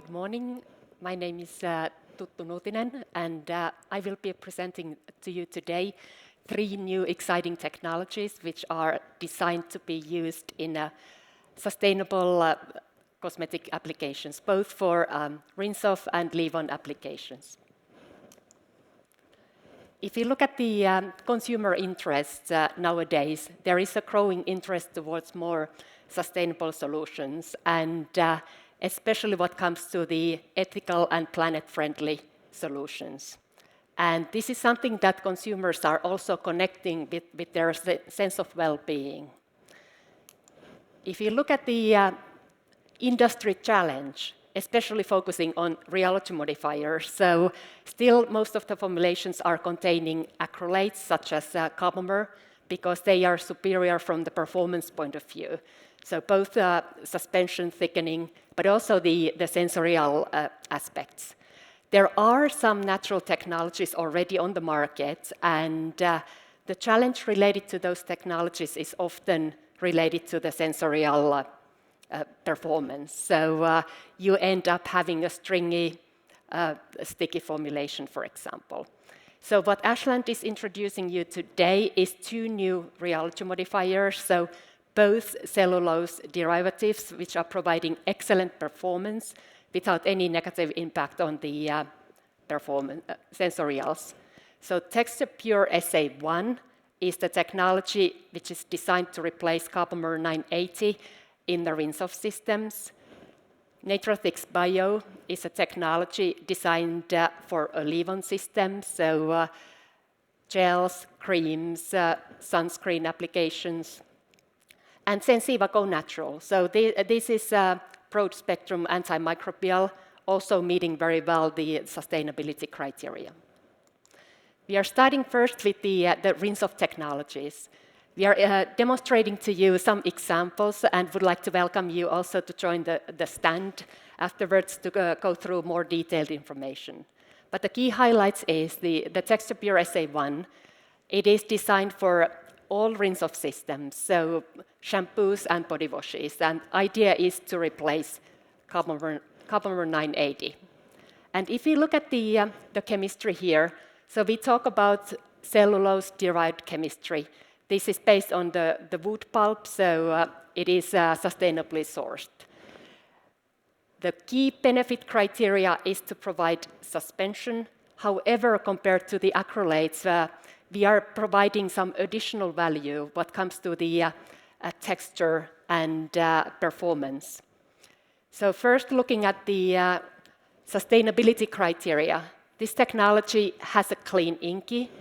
Good morning. My name is Tuttu Nuutinen, and I will be presenting to you today 3 new exciting technologies which are designed to be used in sustainable cosmetic applications, both for rinse-off and leave-on applications. If you look at the consumer interest nowadays, there is a growing interest towards more sustainable solutions, and especially what comes to the ethical and planet-friendly solutions. And this is something that consumers are also connecting with their sense of well-being. If you look at the industry challenge, especially focusing on rheology modifiers, so still most of the formulations are containing acrylates such as Carbomer, because they are superior from the performance point of view. So both suspension thickening, but also the sensorial aspects. There are some natural technologies already on the market, and the challenge related to those technologies is often related to the sensorial performance. So you end up having a stringy, sticky formulation, for example. So what Ashland is introducing you today is 2 new rheology modifiers. So both cellulose derivatives, which are providing excellent performance without any negative impact on the performance sensorials. So Texturpure SA-1 is the technology which is designed to replace Carbomer 980 in the rinse-off systems. Natrathix Bio is a technology designed for a leave-on system, so gels, creams, sunscreen applications. And Sensive Go Natural. So this is a broad-spectrum antimicrobial, also meeting very well the sustainability criteria. We are starting first with the rinse-off technologies. We are demonstrating to you some examples and would like to welcome you also to join the stand afterwards to go through more detailed information. But the key highlights is the Texturpure SA-1. It is designed for all rinse-off systems, so shampoos and body washes. And idea is to replace Carbomer 980. And if you look at the chemistry here, so we talk about cellulose-derived chemistry. This is based on the wood pulp, so it is sustainably sourced. The key benefit criteria is to provide suspension. However, compared to the acrylates, we are providing some additional value when it comes to the texture and performance. So first, looking at the sustainability criteria, this technology has a clean inky.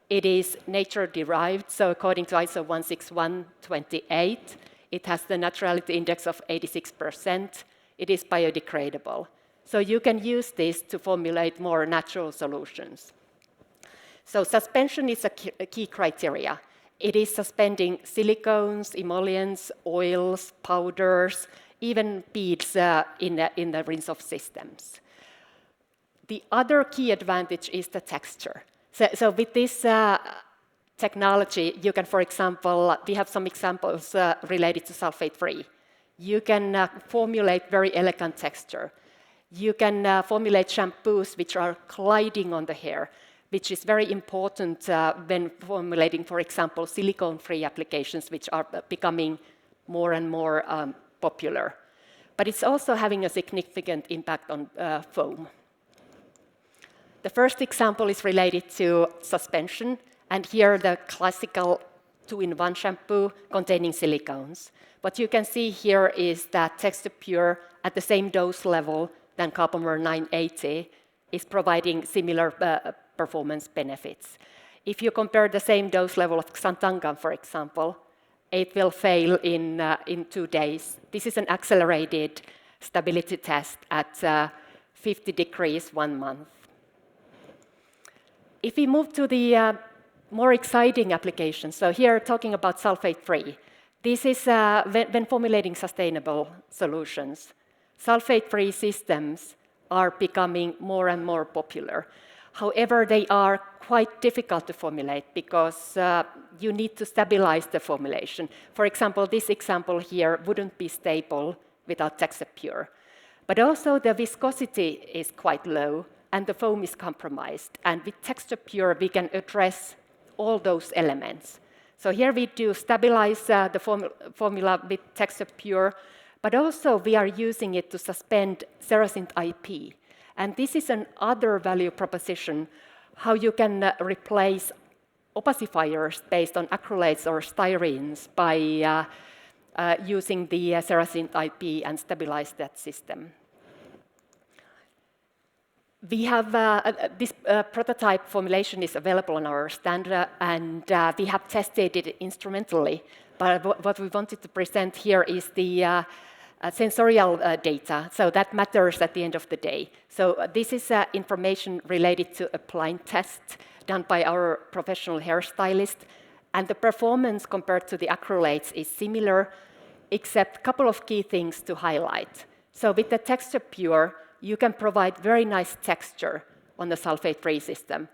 It is nature-derived, so according to ISO 16128, it has the naturality index of 86%. It is biodegradable. So you can use this to formulate more natural solutions. So suspension is a key criteria. It is suspending silicones, emulsions, oils, powders, even beads in the rinse-off systems. The other key advantage is the texture. So with this technology, you can, for example, we have some examples related to sulfate-free. You can formulate very elegant texture. You can formulate shampoos which are gliding on the hair, which is very important when formulating, for example, silicone-free applications, which are becoming more and more popular. But it's also having a significant impact on foam. The first example is related to suspension, and here the classical 2-in-1 shampoo containing silicones. What you can see here is that Texturpure at the same dose level than Carbomer 980 is providing similar performance benefits. If you compare the same dose level of Xantangam, for example, it will fail in 2 days. This is an accelerated stability test at 50 degrees 1 month. If we move to the more exciting applications, so here talking about sulfate-free, this is when formulating sustainable solutions. Sulfate-free systems are becoming more and more popular. However, they are quite difficult to formulate because you need to stabilize the formulation. For example, this example here wouldn't be stable without Texturpure. But also the viscosity is quite low and the foam is compromised. And with Texturpure, we can address all those elements. So here we do stabilize the formula with Texturpure, but also we are using it to suspend Seracint IP. And this is another value proposition, how you can replace opacifiers based on acrylates or styrenes by using the Seracint IP and stabilize that system. We have this prototype formulation is available on our stand, and we have tested it instrumentally. But what we wanted to present here is the sensorial data, so that matters at the end of the day. So this is information related to a blind test done by our professional hairstylist, and the performance compared to the acrylates is similar, except a couple of key things to highlight. So with the Texturpure, you can provide very nice texture on the sulfate-free system.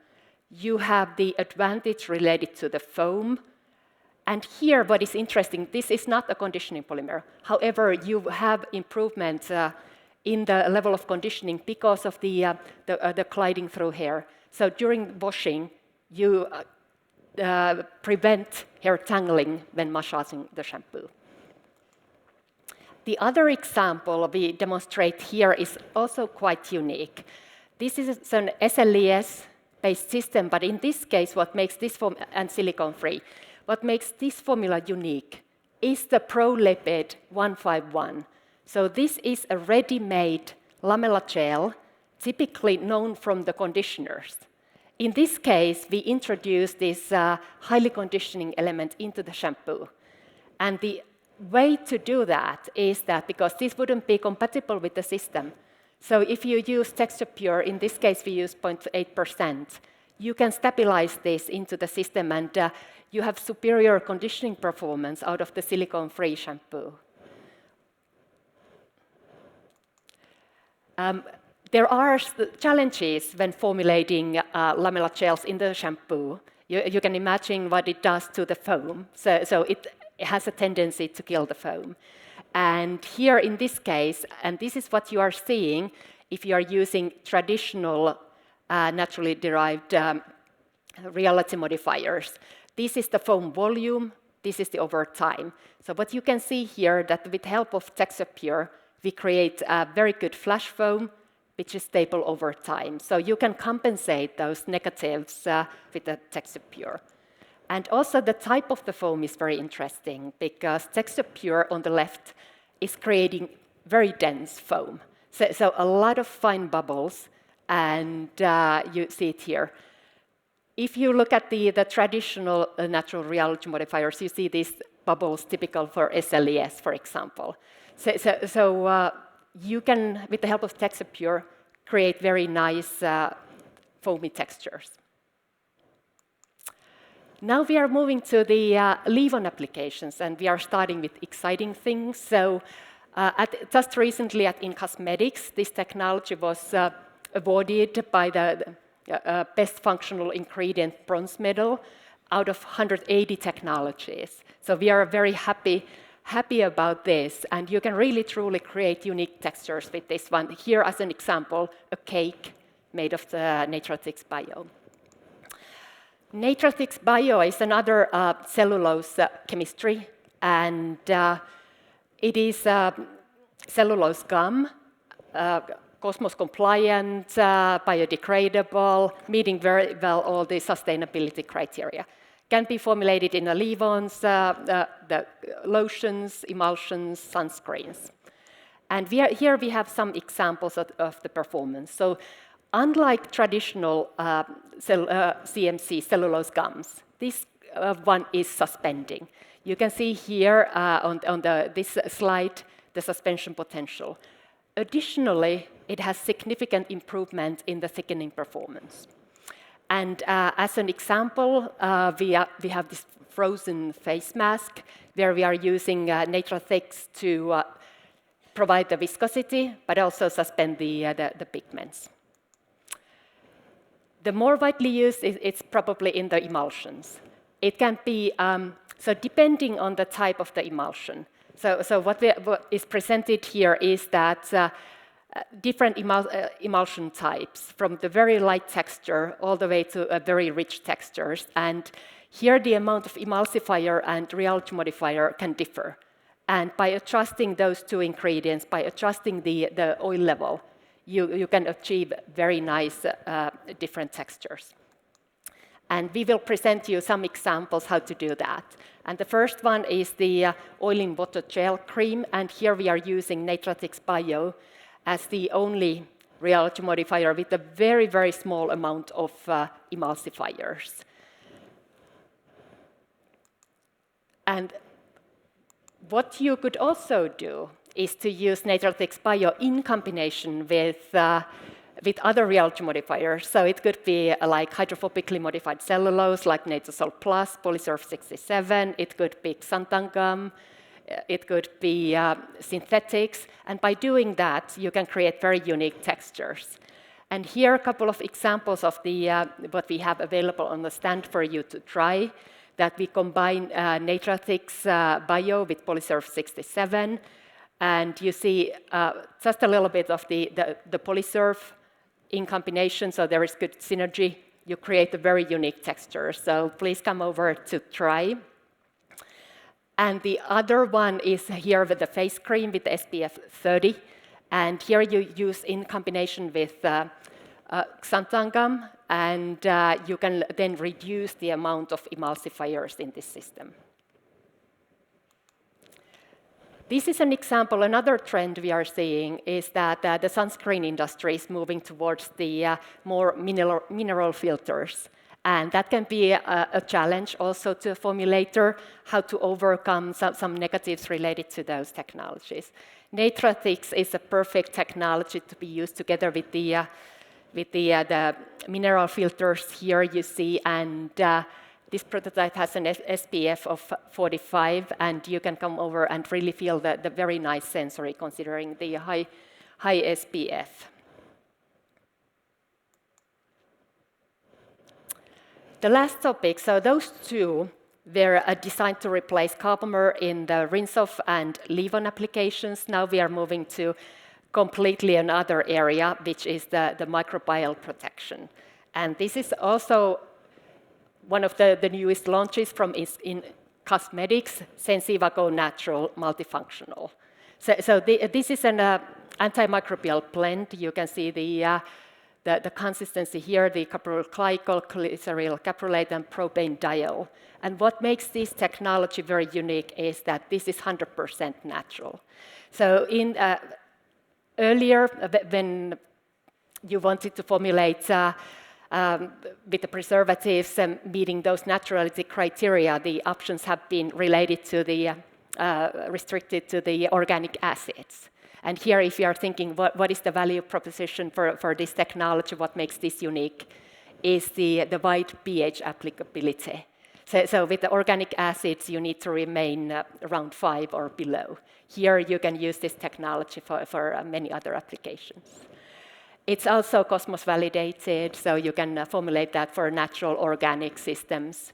You have the advantage related to the foam. And here, what is interesting, this is not a conditioning polymer. However, you have improvement in the level of conditioning because of the gliding through hair. So during washing, you prevent hair tangling when massaging the shampoo. The other example we demonstrate here is also quite unique. This is an SLES-based system, but in this case, what makes this and silicone-free, what makes this formula unique is the ProLipid 151. So this is a ready-made lamella gel, typically known from the conditioners. In this case, we introduced this highly conditioning element into the shampoo. And the way to do that is that because this wouldn't be compatible with the system. So if you use Texturpure, in this case we use 0.8%, you can stabilize this into the system and you have superior conditioning performance out of the silicone-free shampoo. There are challenges when formulating lamella gels in the shampoo. You can imagine what it does to the foam. So it has a tendency to kill the foam. And here in this case, and this is what you are seeing if you are using traditional naturally derived rheology modifiers. This is the foam volume, this is the over time. So what you can see here that with help of Texturpure, we create a very good flash foam, which is stable over time. So you can compensate those negatives with the Texturpure. And also the type of the foam is very interesting because Texturpure on the left is creating very dense foam. So a lot of fine bubbles, and you see it here. If you look at the traditional natural rheology modifiers, you see these bubbles typical for SLES, for example. So you can, with the help of Texturpure, create very nice foamy textures. Now we are moving to the leave-on applications, and we are starting with exciting things. So just recently in Cosmetics, this technology was awarded by the Best Functional Ingredient bronze medal out of 180 technologies. So we are very happy about this, and you can really truly create unique textures with this one. Here as an example, a cake made of the Natrathix Bio. Natrathix Bio is another cellulose chemistry, and it is cellulose gum, Cosmos compliant, biodegradable, meeting very well all the sustainability criteria. Can be formulated in the leave-ons, the lotions, emulsions, sunscreens. And here we have some examples of the performance. So unlike traditional CMC cellulose gums, this one is suspending. You can see here on this slide the suspension potential. Additionally, it has significant improvement in the thickening performance. And as an example, we have this frozen face mask where we are using Natrathix to provide the viscosity, but also suspend the pigments. The more widely used, it's probably in the emulsions. It can be, so depending on the type of the emulsion. So what is presented here is that different emulsion types, from the very light texture all the way to very rich textures. And here the amount of emulsifier and rheology modifier can differ. And by adjusting those two ingredients, by adjusting the oil level, you can achieve very nice different textures. And we will present you some examples how to do that. And the first one is the oil in water gel cream. And here we are using Natrathix Bio as the only rheology modifier with a very, very small amount of emulsifiers. And what you could also do is to use Natrathix Bio in combination with other rheology modifiers. So it could be like hydrophobically modified cellulose, like Natrasol Plus, Polysurf 67. It could be xanthan gum. It could be synthetics. And by doing that, you can create very unique textures. And here are a couple of examples of what we have available on the stand for you to try. That we combine Natrathix Bio with Polysurf 67. And you see just a little bit of the Polysurf in combination, so there is good synergy. You create a very unique texture. So please come over to try. And the other one is here with the face cream with SPF 30. And here you use in combination with xanthan gum, and you can then reduce the amount of emulsifiers in this system. This is an example. Another trend we are seeing is that the sunscreen industry is moving towards the more mineral filters. And that can be a challenge also to a formulator, how to overcome some negatives related to those technologies. Natrathix is a perfect technology to be used together with the mineral filters here you see, and this prototype has an SPF of 45, and you can come over and really feel the very nice sensory considering the high SPF. The last topic, so those two were designed to replace Carbomer in the rinse-off and leave-on applications. Now we are moving to completely another area, which is the microbial protection. And this is also one of the newest launches from in Cosmetics, Sensive Go Natural Multifunctional. So this is an antimicrobial blend. You can see the consistency here, the capryl glycol, glyceryl caprylate, and propane diol. And what makes this technology very unique is that this is 100% natural. So earlier, when you wanted to formulate with the preservatives meeting those naturality criteria, the options have been related to the restricted to the organic acids. And here, if you are thinking what is the value proposition for this technology, what makes this unique, is the wide pH applicability. So with the organic acids, you need to remain around 5 or below. Here, you can use this technology for many other applications. It's also Cosmos validated, so you can formulate that for natural organic systems.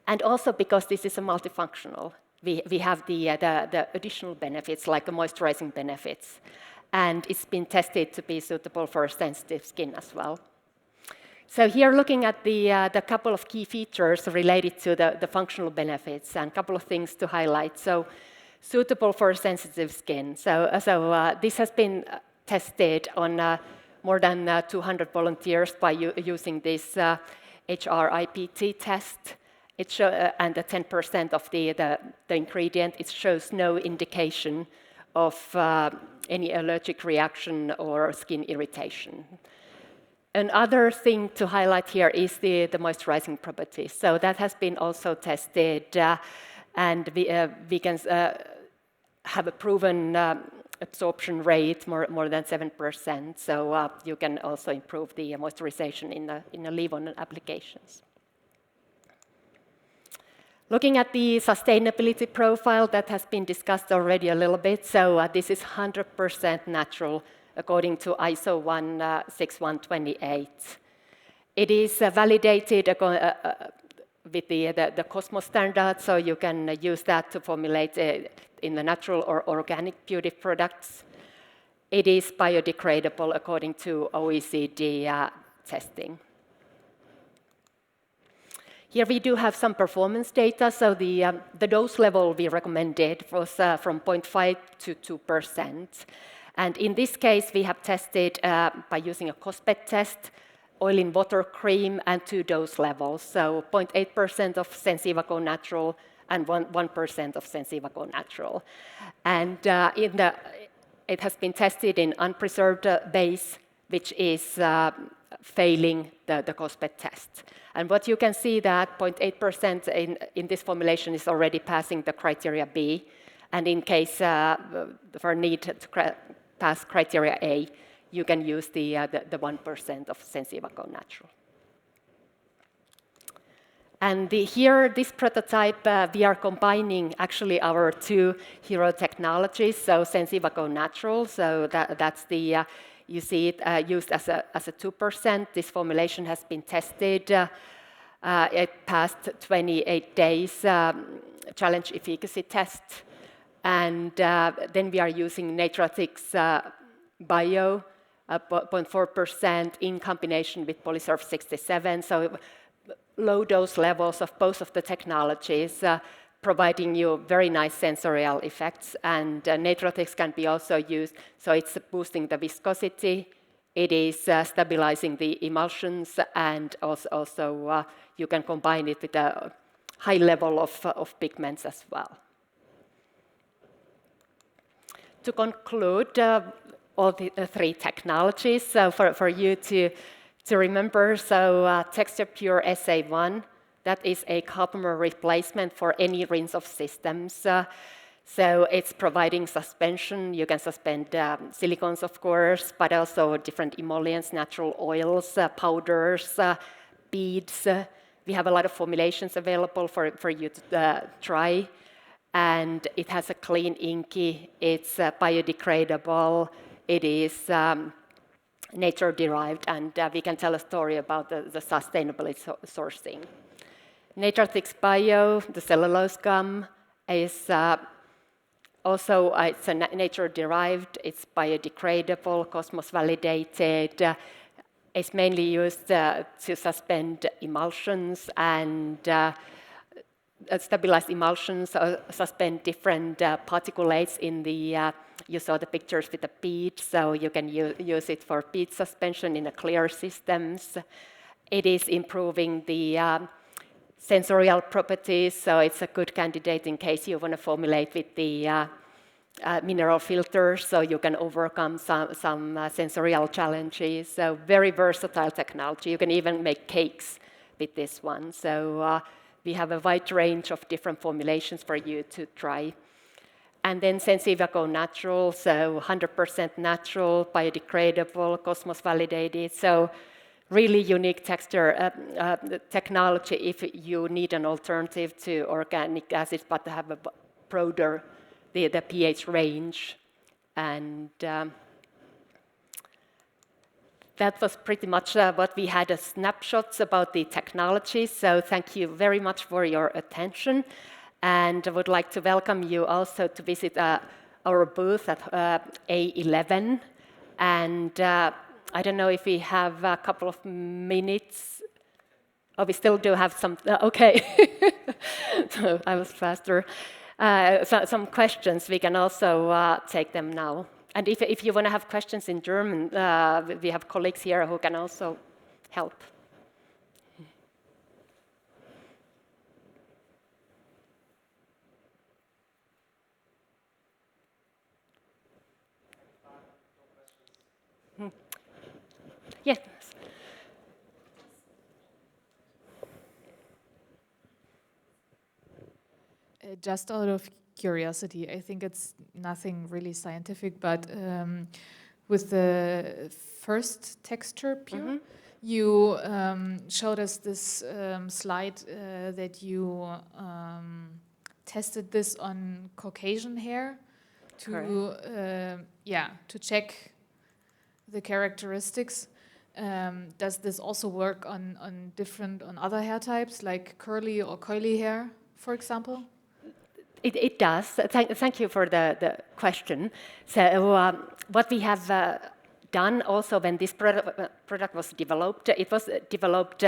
And also because this is a multifunctional, we have the additional benefits like the moisturizing benefits. And it's been tested to be suitable for sensitive skin as well. So here looking at the couple of key features related to the functional benefits and a couple of things to highlight. So suitable for sensitive skin. So this has been tested on more than 200 volunteers by using this HRIPT test. And the 10% of the ingredient, it shows no indication of any allergic reaction or skin irritation. Another thing to highlight here is the moisturizing properties. So that has been also tested, and we can have a proven absorption rate more than 7%. So you can also improve the moisturization in the leave-on applications. Looking at the sustainability profile that has been discussed already a little bit. So this is 100% natural according to ISO 16128. It is validated with the Cosmos standard, so you can use that to formulate in the natural or organic beauty products. it is biodegradable according to OECD testing. Here we do have some performance data. So the dose level we recommended was from 0.5 to 2%. And in this case, we have tested by using a Cosmetic test, oil in water cream, and 2 dose levels. So 0.8% of Sensive Go natural and 1% of Sensive Go natural. And it has been tested in unpreserved base, which is failing the Cosmetic test. And what you can see that 0.8% in this formulation is already passing the criteria B. And in case for need to pass criteria A, you can use the 1% of Sensive Go natural. And here, this prototype, we are combining actually our 2 hero technologies, so Sensive Go natural, so that's the, you see it used as a 2%. This formulation has been tested. It passed 28 days challenge efficacy test. And then we are using Natrathix Bio, 0.4% in combination with Polysurf 67. So low dose levels of both of the technologies, providing you very nice sensorial effects. And Natrathix can be also used, so it's boosting the viscosity, it is stabilizing the emulsions, and also you can combine it with a high level of pigments as well. To conclude, all the 3 technologies, so for you to remember, so Texturpure SA-1, that is a Carbomer replacement for any rinse of systems. So it's providing suspension. You can suspend silicones, of course, but also different emollients, natural oils, powders, beads. We have a lot of formulations available for you to try. And it has a clean inky, it's biodegradable, it is nature-derived, and we can tell a story about the sustainability sourcing. Natrathix Bio, the cellulose gum, is also it's a nature-derived, it's biodegradable, Cosmos validated. It's mainly used to suspend emulsions and stabilize emulsions, suspend different particulates in the, you saw the pictures with the beads, so you can use it for bead suspension in the clear systems. It is improving the sensorial properties, so it's a good candidate in case you want to formulate with the mineral filters, so you can overcome some sensorial challenges. So very versatile technology. You can even make cakes with this one. So we have a wide range of different formulations for you to try. And then Sensive Go natural, so 100% natural, biodegradable, Cosmos validated. So really unique texture technology if you need an alternative to organic acids, but to have a broader the pH range. And that was pretty much what we had as snapshots about the technology. So thank you very much for your attention. And I would like to welcome you also to visit our booth at A11. And I don't know if we have a couple of minutes. Oh, we still do have some, okay. So I was faster. Some questions, we can also take them now. And if you want to have questions in German, we have colleagues here who can also help. Yes. Just out of curiosity, I think it's nothing really scientific, but with the first Texturpure, you showed us this slide that you tested this on Caucasian hair to to check the characteristics. Does this also work on other hair types like curly or coily hair, for example? It does. Thank you for the question. So what we have done also when this product was developed, it was developed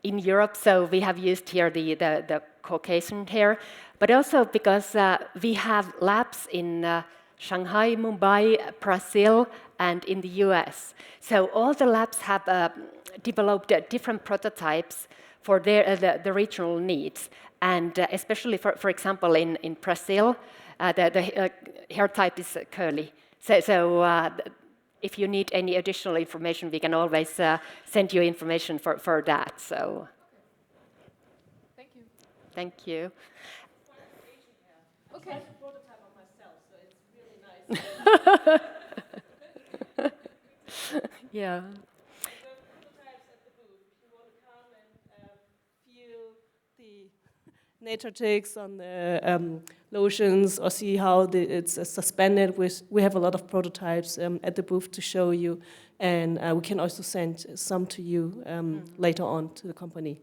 in Europe, so we have used here the Caucasian hair, but also because we have labs in Shanghai, Mumbai, Brazil, and in the US. So all the labs have developed different prototypes for the regional needs. And especially, for example, in Brazil, the hair type is curly. So if you need any additional information, we can always send you information for that. So, Thank you. Thank you. Okay. I have a prototype of myself, so it's really nice. Yeah. Prototypes at the booth. If you want to come and feel the Natrathix on the lotions or see how it's suspended. We have a lot of prototypes at the booth to show you, and we can also send some to you later on to the company.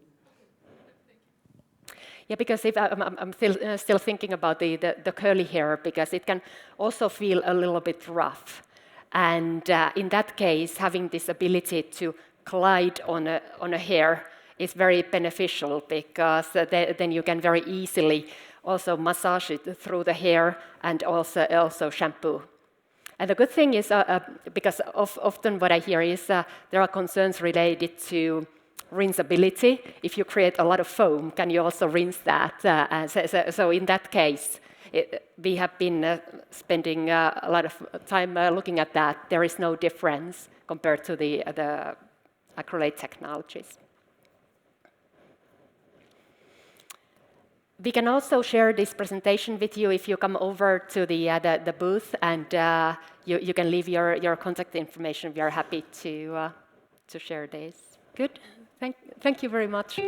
Yeah, because if I'm still thinking about the curly hair, because it can also feel a little bit rough. And in that case, having this ability to glide on a hair is very beneficial, because then you can very easily also massage it through the hair and also shampoo. And the good thing is, because often what I hear is there are concerns related to rinsability. If you create a lot of foam, can you also rinse that? So in that case, we have been spending a lot of time looking at that. There is no difference compared to the acrylate technologies. We can also share this presentation with you if you come over to the booth, and you can leave your contact information. We are happy to share this. Good. Thank you very much.